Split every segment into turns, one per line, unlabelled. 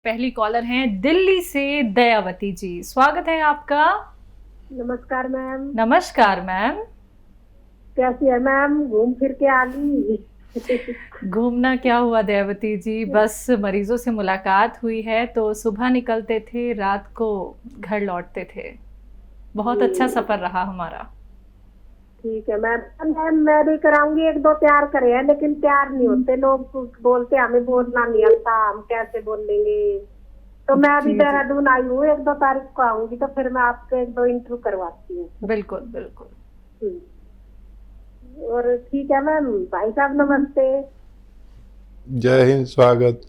पहली कॉलर हैं दिल्ली से दयावती जी। स्वागत है आपका।
नमस्कार मैम।
नमस्कार मैम।
कैसी है मैम? घूम फिर के आ गई?
घूमना क्या हुआ दयावती जी, बस मरीजों से मुलाकात हुई है तो सुबह निकलते थे, रात को घर लौटते थे। बहुत अच्छा सफर रहा हमारा।
ठीक है मैम। मैं भी कराऊंगी, एक दो तैयार करे हैं लेकिन तैयार नहीं होते लोग, बोलते हमें बोलना नहीं आता, हम कैसे बोल लेंगे। तो मैं अभी
जी,
देहरादून आई हूँ, एक दो तारीख को आऊंगी तो फिर मैं आपके एक दो इंटरव्यू करवाती हूँ।
बिल्कुल बिल्कुल।
और ठीक है मैम। भाई साहब नमस्ते।
जय हिंद, स्वागत।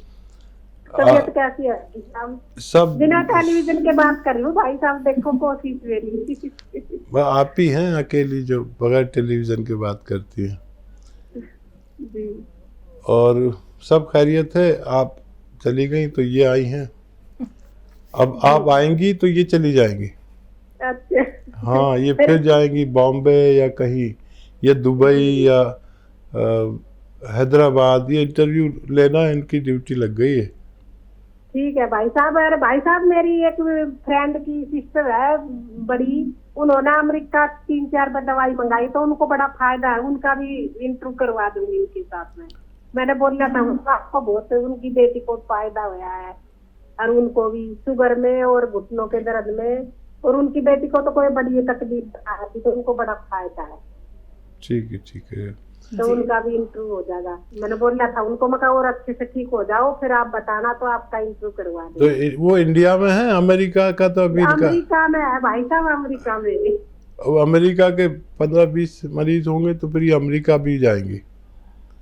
तबीयत कैसी है भाई साहब?
सब
बिना टेलीविजन के बात कर लूं भाई साहब, देखो कोशिश मेरी।
आप ही हैं अकेली जो बगैर टेलीविजन के बात करती हैं।
जी।
और सब खैरियत है। आप चली गई तो ये आई हैं, अब आप आएंगी तो ये चली जाएंगी।
अच्छा।
हाँ, ये फिर जाएंगी बॉम्बे या कहीं, या दुबई या हैदराबाद। ये इंटरव्यू लेना इनकी ड्यूटी लग गई है।
ठीक है भाई साहब। अरे भाई साहब, मेरी एक फ्रेंड की सिस्टर है बड़ी, उन्होंने अमेरिका 3-4 बार दवाई मंगाई तो उनको बड़ा फायदा है, उनका भी इंटरव्यू करवा दूंगी उनके साथ में। मैंने बोला था आपको, बहुत उनकी बेटी को फायदा हुआ है और उनको भी शुगर में और घुटनों के दर्द में, और उनकी बेटी को तो कोई बड़ी तकलीफ आ रही तो उनको बड़ा फायदा है।
ठीक है, ठीक है।
तो उनका भी इंटरव्यू हो जाएगा। मैंने बोला था उनको, मैं कहा और अच्छे से ठीक हो जाओ फिर आप बताना, तो आपका इंटरव्यू करवा
तो
देंगे।
वो इंडिया में है, अमेरिका का तो अभी
अमेरिका में है भाई साहब, अमेरिका में।
अमेरिका के 15-20 मरीज होंगे तो फिर ये अमेरिका भी जाएंगे।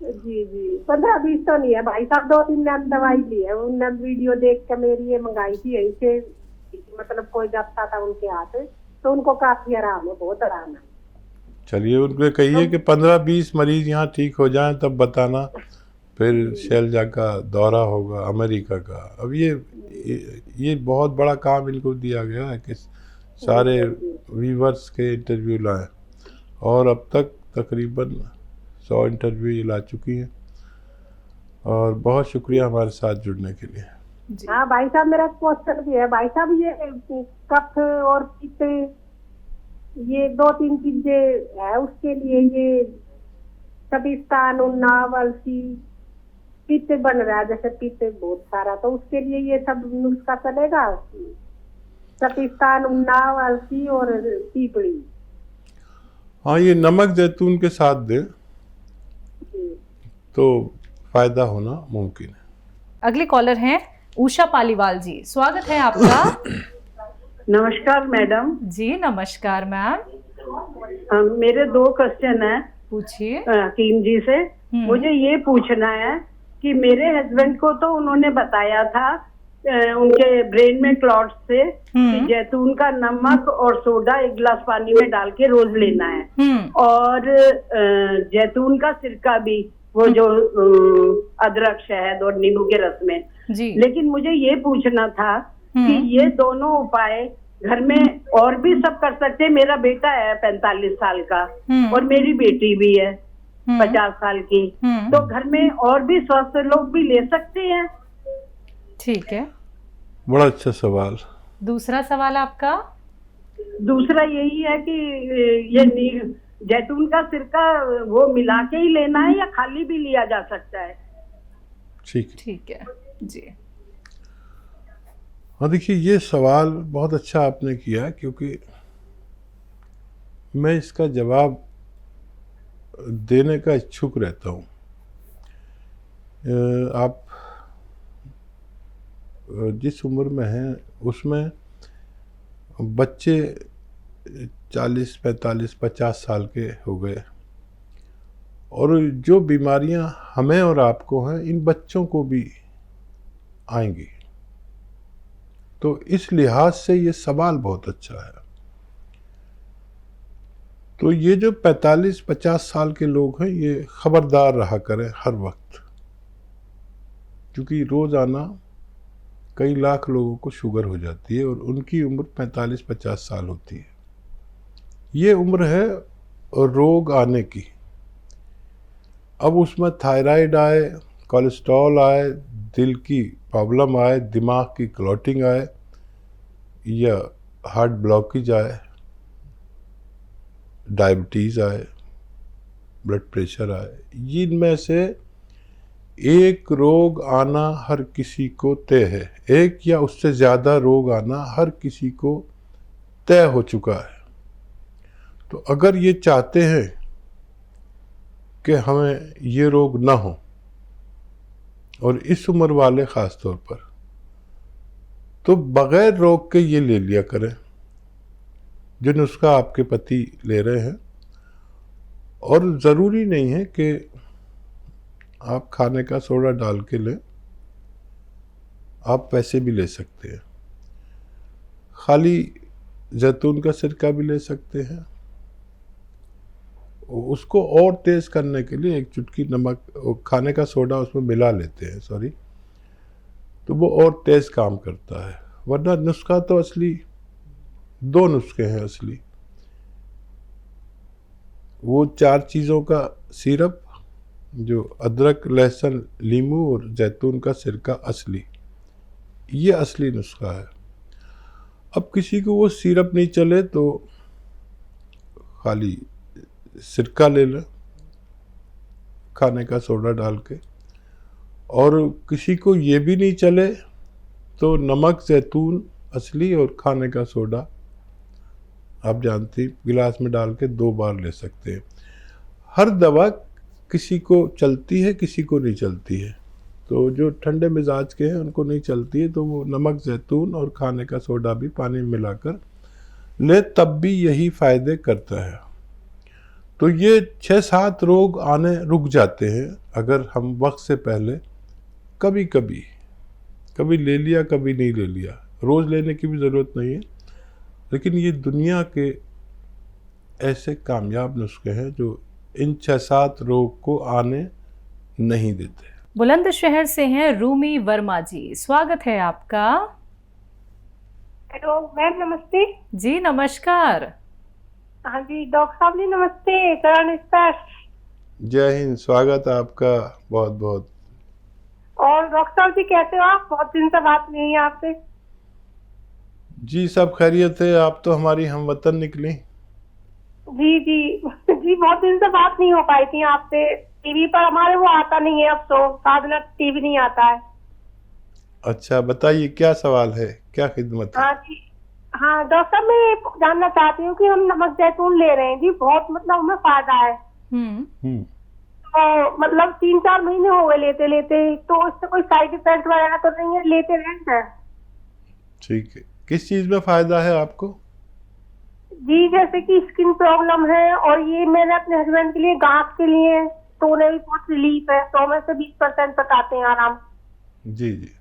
जी जी, 15-20 तो नहीं है भाई साहब, 2-3 दिन दवाई ली है उनने, वीडियो देख के मेरी ये मंगाई थी यहीं से, मतलब कोई जाता था उनके हाथ, तो उनको काफी आराम है, बहुत आराम है।
चलिए, उनको कहिए कि 15-20 मरीज यहाँ ठीक हो जाएं तब बताना। फिर शैलजा का दौरा होगा अमेरिका का। अब ये बहुत बड़ा काम इनको दिया गया है कि सारे व्यूवर्स के इंटरव्यू लाएं, और अब तक तकरीबन 100 इंटरव्यू ये ला चुकी हैं। और बहुत शुक्रिया हमारे साथ जुड़ने के लिए।
हाँ भाई साहब, मेरा क्वेश्चन भी है भाई साहब, ये कफ और पित्त, ये 2-3 चीजें है उसके लिए, ये कपिस्तान, उन्नाव, अलसी, पित्त बन रहा है जैसे पित्त बहुत सारा, तो उसके लिए ये सब नुस्खा चलेगा? कपिस्तान, उन्नाव, अलसी और पीपड़ी।
हाँ, ये नमक जैतून के साथ दें तो फायदा होना मुमकिन है।
अगली कॉलर हैं उषा पालीवाल जी। स्वागत है आपका।
नमस्कार मैडम
जी नमस्कार मैम।
मेरे 2 क्वेश्चन है
पूछिए।
हकीम जी से। मुझे ये पूछना है कि मेरे हस्बैंड को तो उन्होंने बताया था उनके ब्रेन में क्लॉट्स से कि जैतून का नमक और सोडा 1 गिलास पानी में डाल के रोज लेना है, और जैतून का सिरका भी, वो जो अदरक, शहद और नींबू के रस में
जी।
लेकिन मुझे ये पूछना था कि ये दोनों उपाय घर में और भी सब कर सकते हैं? मेरा बेटा है 45 साल का और मेरी बेटी भी है 50 साल की, तो घर में और भी स्वस्थ लोग भी ले सकते हैं?
ठीक है।
बड़ा अच्छा सवाल।
दूसरा सवाल आपका?
दूसरा यही है कि ये जैतून का सिरका वो मिला के ही लेना है या खाली भी लिया जा सकता है?
ठीक है जी।
हाँ, देखिए, ये सवाल बहुत अच्छा आपने किया, क्योंकि मैं इसका जवाब देने का इच्छुक रहता हूँ। आप जिस उम्र में हैं उसमें बच्चे 40, 45, 50 साल के हो गए, और जो बीमारियां हमें और आपको हैं इन बच्चों को भी आएंगी। तो इस लिहाज से ये सवाल बहुत अच्छा है। तो ये जो 45-50 साल के लोग हैं, ये खबरदार रहा करें हर वक्त, क्योंकि रोज़ाना कई लाख लोगों को शुगर हो जाती है और उनकी उम्र 45-50 साल होती है। ये उम्र है रोग आने की। अब उसमें थायराइड आए, कोलेस्ट्रॉल आए, दिल की प्रॉब्लम आए, दिमाग की क्लॉटिंग आए या हार्ट ब्लॉकेज आए, डायबिटीज़ आए, ब्लड प्रेशर आए, इनमें से एक रोग आना हर किसी को तय है। एक या उससे ज़्यादा रोग आना हर किसी को तय हो चुका है। तो अगर ये चाहते हैं कि हमें ये रोग ना हो, और इस उम्र वाले ख़ास तौर पर, तो बग़ैर रोग के ये ले लिया करें जो नुस्खा आपके पति ले रहे हैं। और ज़रूरी नहीं है कि आप खाने का सोडा डाल के लें, आप वैसे भी ले सकते हैं। खाली जैतून का सिरका भी ले सकते हैं। उसको और तेज़ करने के लिए एक चुटकी नमक, खाने का सोडा उसमें मिला लेते हैं, सॉरी, तो वो और तेज़ काम करता है। वरना नुस्खा तो असली 2 नुस्खे हैं असली। वो 4 चीज़ों का सिरप जो अदरक, लहसुन, नींबू और जैतून का सिरका असली, ये असली नुस्खा है। अब किसी को वो सिरप नहीं चले तो खाली सिरका ले लें खाने का सोडा डाल के। और किसी को ये भी नहीं चले तो नमक, जैतून असली और खाने का सोडा आप जानती, गिलास में डाल के 2 बार ले सकते हैं। हर दवा किसी को चलती है, किसी को नहीं चलती है। तो जो ठंडे मिजाज के हैं उनको नहीं चलती है, तो वो नमक, जैतून और खाने का सोडा भी पानी में मिलाकर ले, तब भी यही फ़ायदे करता है। तो ये 6-7 रोग आने रुक जाते हैं अगर हम वक्त से पहले कभी ले लिया, कभी नहीं ले लिया। रोज़ लेने की भी ज़रूरत नहीं है, लेकिन ये दुनिया के ऐसे कामयाब नुस्खे हैं जो इन 6-7 रोग को आने नहीं देते।
बुलंदशहर से हैं रूमी वर्मा जी, स्वागत है आपका।
हेलो मैम, नमस्ते।
जी नमस्कार।
हाँ जी डॉक्टर साहब जी नमस्ते। करण स्पर्श।
जय हिंद, स्वागत है आपका बहुत बहुत।
और डॉक्टर साहब जी कैसे हो आप? बहुत दिन से बात नहीं है आपसे।
जी सब खैरियत है, आप तो हमारी हमवतन निकली।
जी जी जी, बहुत दिन से बात नहीं हो पाई थी आपसे। टीवी पर हमारे वो आता नहीं है, अब तो साधना टीवी नहीं आता है।
अच्छा बताइए क्या सवाल है, क्या खिदमत है?
हाँ जी, हाँ डॉक्टर साहब, मैं जानना चाहती हूँ कि हम नमक जैतून ले रहे हैं जी, बहुत मतलब हमें फायदा है। तो मतलब 3-4 महीने हो गए लेते लेते, तो इससे कोई साइड इफेक्ट वगैरह तो नहीं है? लेते रहेंगे।
ठीक है, किस चीज़ में फ़ायदा है आपको?
जी जैसे कि स्किन प्रॉब्लम है, और ये मैंने अपने हस्बैंड के लिए गांठ के लिए, तो उन्हें भी बहुत रिलीफ है। 100 में से 20% तक आते हैं आराम।
जी जी।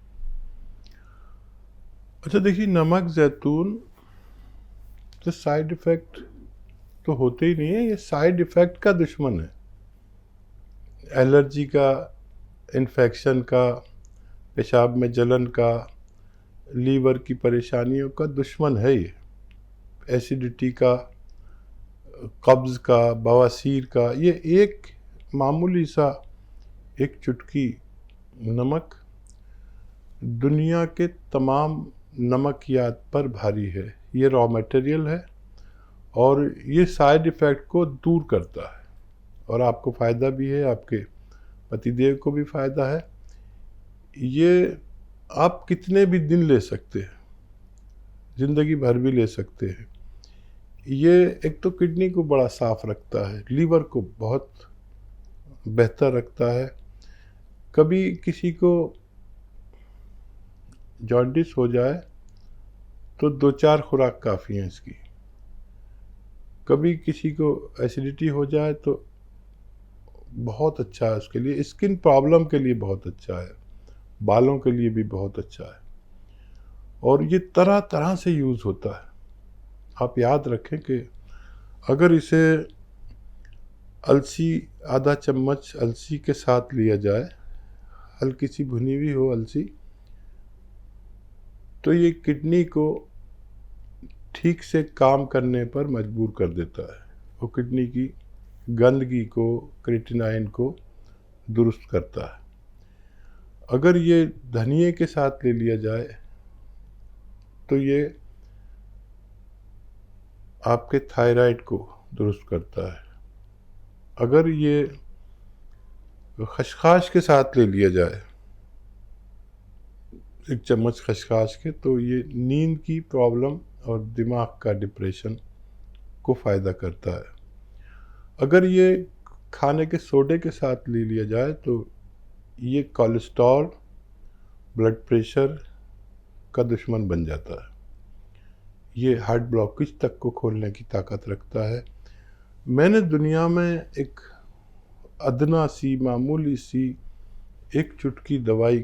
अच्छा देखिए, नमक जैतून तो साइड इफ़ेक्ट तो होते ही नहीं है, ये साइड इफ़ेक्ट का दुश्मन है। एलर्जी का, इन्फेक्शन का, पेशाब में जलन का, लीवर की परेशानियों का दुश्मन है ये। एसिडिटी का, कब्ज़ का, बवासीर का, ये एक मामूली सा एक चुटकी नमक दुनिया के तमाम नमकियात पर भारी है। ये रॉ मटेरियल है और ये साइड इफ़ेक्ट को दूर करता है, और आपको फ़ायदा भी है, आपके पतिदेव को भी फ़ायदा है। ये आप कितने भी दिन ले सकते हैं, ज़िंदगी भर भी ले सकते हैं। ये एक तो किडनी को बड़ा साफ़ रखता है, लीवर को बहुत बेहतर रखता है। कभी किसी को जॉन्डिस हो जाए तो 2-4 खुराक काफ़ी हैं इसकी। कभी किसी को एसिडिटी हो जाए तो बहुत अच्छा है उसके लिए। स्किन प्रॉब्लम के लिए बहुत अच्छा है, बालों के लिए भी बहुत अच्छा है, और ये तरह तरह से यूज़ होता है। आप याद रखें कि अगर इसे अलसी, आधा चम्मच अलसी के साथ लिया जाए, हल्की सी भुनी हुई हो अलसी, तो ये किडनी को ठीक से काम करने पर मजबूर कर देता है। वो किडनी की गंदगी को, क्रिएटिनाइन को दुरुस्त करता है। अगर ये धनिए के साथ ले लिया जाए तो ये आपके थायराइड को दुरुस्त करता है। अगर ये खसखस के साथ ले लिया जाए, 1 चम्मच खसखस के, तो ये नींद की प्रॉब्लम और दिमाग का डिप्रेशन को फ़ायदा करता है। अगर ये खाने के सोडे के साथ ले लिया जाए तो ये कोलेस्ट्रॉल, ब्लड प्रेशर का दुश्मन बन जाता है। ये हार्ट ब्लॉकेज तक को खोलने की ताकत रखता है। मैंने दुनिया में एक अदना सी, मामूली सी एक चुटकी दवाई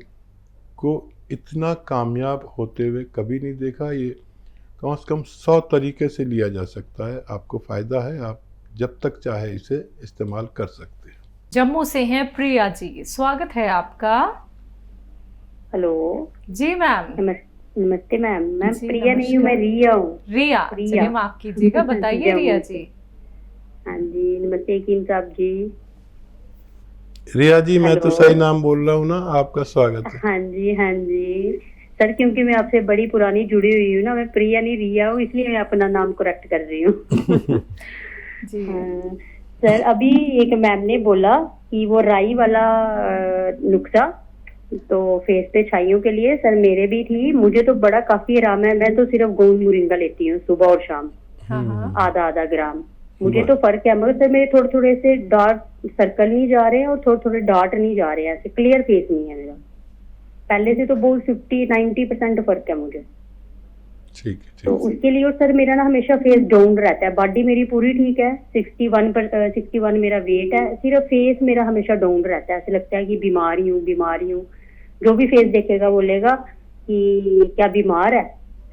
को इतना कामयाब होते हुए कभी नहीं देखा। ये कम से कम 100 तरीके से लिया जा सकता है। आपको फ़ायदा है, आप जब तक चाहे इसे इस्तेमाल कर सकते हैं।
जम्मू से हैं प्रिया जी, स्वागत है आपका।
हेलो
जी मैम।
नमस्ते मैम। मैं
जी,
प्रिया नहीं हूँ, मैं रिया हूँ।
रिया, चलिए माफ कीजिएगा, बताइए रिया जी।
हाँ जी, नमस्ते यकीन साहब जी।
रिया जी, मैं तो
हेलो।
सही नाम बोल रहा हूँ ना? आपका स्वागत है।
हाँ जी, हाँ जी सर, क्योंकि मैं आपसे बड़ी पुरानी जुड़ी हुई हूँ ना, मैं प्रिया नहीं रिया हूँ, इसलिए मैं अपना नाम करेक्ट कर रही हूँ।
जी
हाँ, सर अभी एक मैम ने बोला कि वो राई वाला नुस्खा तो फेस पे छाइयों के लिए, सर मेरे भी थी, मुझे तो बड़ा काफी आराम है। मैं तो सिर्फ गोंद मोरिंगा लेती हूँ सुबह और शाम,
हाँ हाँ।
आधा ग्राम। मुझे तो फर्क है, मगर सर मेरे थोड़े थोड़े से डार्क सर्कल नहीं जा रहे हैं और थोड़े थोड़े डार्ट नहीं जा रहे हैं, ऐसे क्लियर फेस नहीं है मेरा। पहले से तो बहुत 50-90% फर्क है मुझे।
ठीक है,
तो
ठीक है।
उसके लिए और सर मेरा ना हमेशा फेस डाउन रहता है। बॉडी मेरी पूरी ठीक है, 61 मेरा वेट है, सिर्फ फेस मेरा हमेशा डाउन रहता है। ऐसे लगता है कि बीमारी हूँ। जो भी फेस देखेगा बोलेगा कि क्या बीमार है।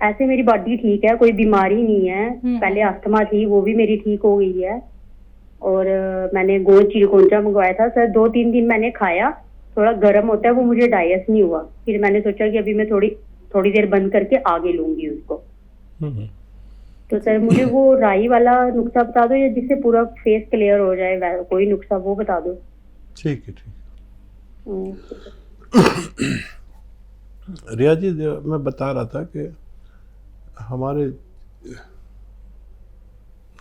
ऐसे मेरी बॉडी ठीक है, कोई बीमारी नहीं है। पहले अस्थमा थी, वो भी मेरी ठीक हो गई है। और मैंने गोल चिरकोंचा मंगवाया था सर, 2-3 दिन मैंने खाया, थोड़ा गर्म होता है वो, मुझे डाइजेस्ट नहीं हुआ। फिर मैंने सोचा कि अभी मैं थोड़ी देर बंद करके आगे लूंगी उसको। तो सर मुझे वो राई वाला नुस्खा बता दो, या जिससे पूरा फेस क्लियर हो जाए, कोई नुस्खा वो बता दो।
ठीक है, ठीक है। रिया जी, मैं बता रहा था कि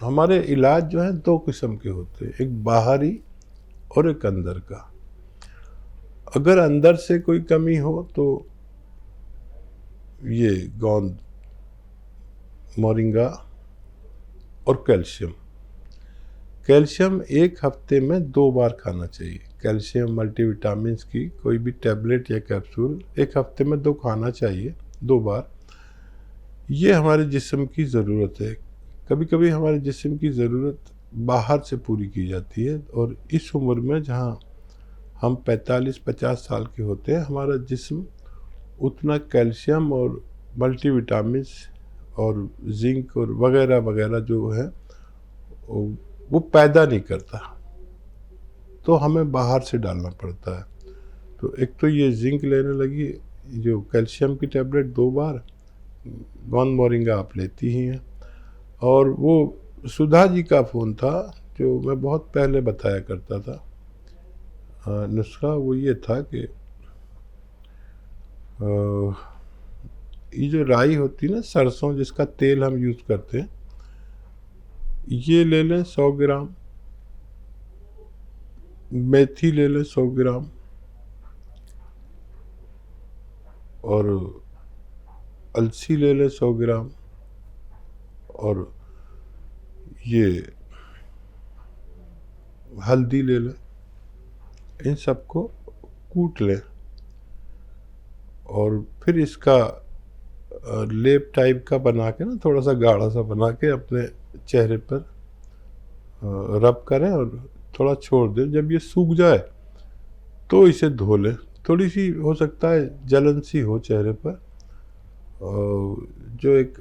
हमारे इलाज जो है 2 किस्म के होते हैं, एक बाहरी और एक अंदर का। अगर अंदर से कोई कमी हो तो ये गोंद मोरिंगा और कैल्शियम 1 हफ्ते में 2 बार खाना चाहिए। कैल्शियम मल्टीविटामिन्स की कोई भी टैबलेट या कैप्सूल 1 हफ्ते में 2 खाना चाहिए, 2 बार। ये हमारे जिस्म की ज़रूरत है। कभी कभी हमारे जिस्म की ज़रूरत बाहर से पूरी की जाती है, और इस उम्र में जहाँ हम 45-50 साल के होते हैं, हमारा जिस्म उतना कैल्शियम और मल्टीविटामिन्स और जिंक और वगैरह वगैरह जो है वो पैदा नहीं करता, तो हमें बाहर से डालना पड़ता है। तो एक तो ये जिंक लेने लगी, जो कैल्शियम की टैबलेट 2 बार, गोंद मोरिंगा आप लेती ही हैं। और वो सुधा जी का फ़ोन था जो मैं बहुत पहले बताया करता था नुस्खा, वो ये था कि ये जो राई होती है ना, सरसों जिसका तेल हम यूज़ करते हैं, ये ले लें 100 ग्राम, मेथी ले लें 100 ग्राम, और अलसी ले लें 100 ग्राम, और ये हल्दी ले लें। इन सबको कूट लें और फिर इसका लेप टाइप का बना के ना, थोड़ा सा गाढ़ा सा बना के अपने चेहरे पर रब करें और थोड़ा छोड़ दें। जब ये सूख जाए तो इसे धो लें। थोड़ी सी हो सकता है जलन सी हो चेहरे पर, जो एक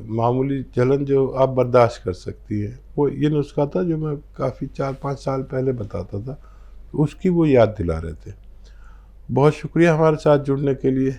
मामूली जलन जो आप बर्दाश्त कर सकती है, वो ये नुस्खा था जो मैं काफ़ी 4-5 साल पहले बताता था, तो उसकी वो याद दिला रहे थे। बहुत शुक्रिया हमारे साथ जुड़ने के लिए।